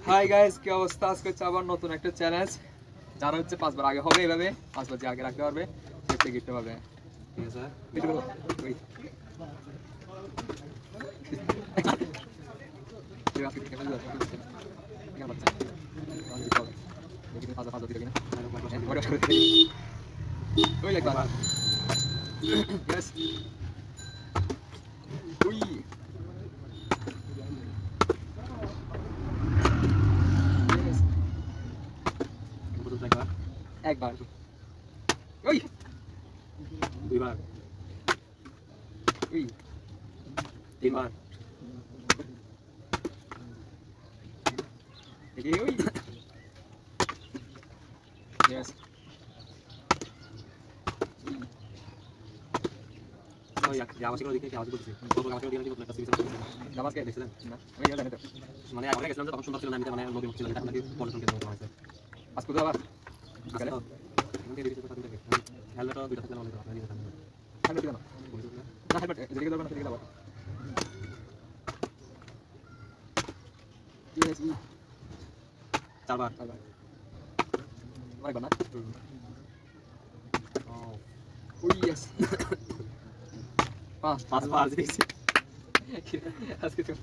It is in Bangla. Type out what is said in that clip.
হাই গাইস, কি অবস্থা? আজকে হচ্ছে আবার নতুন একটা চ্যালেঞ্জ। যারা হচ্ছে 5 বার আগে হবে এইভাবে 5 বার যে আগে রাখতে পারবে সে গিফট পাবে। ঠিক আছে, ভিডিও ওই ঠিক আছে, ঠিক আছে, ঠিক আছে। দেখি 5 5 দিতে কিনা ওই লাগবা। ইয়েস উই একবার ওই দুইবার ওই তিনবার দেখি ওই ইয়েস ওই আমার শিখলো দিকে আওয়াজ করতেছে কত আমার শিখলো দিয়ে একটা সিরিজ নামাজকে দেখছিলেন না আমি জানি তো মানে আগে গেছিলাম তখন সুন্দর ছিল না মানে নদী ছিল এটা নাকি পর্যটন কেন্দ্র করা হয়েছে আজকে তো আবার বিকালে এমনি দিকে কথা দেখে হেলমেটও দুইটা থাকলে অনেক ভালো নিয়ে থাকবে হেলমেট দিলাম না, হেলমেট যেদিকে যাবো না সেদিকে যাবো। ইয়েস চারবার আরেকবার না ও ওই ইয়েস পাঁচবার পাঁচবার দিয়েছি আজকে তো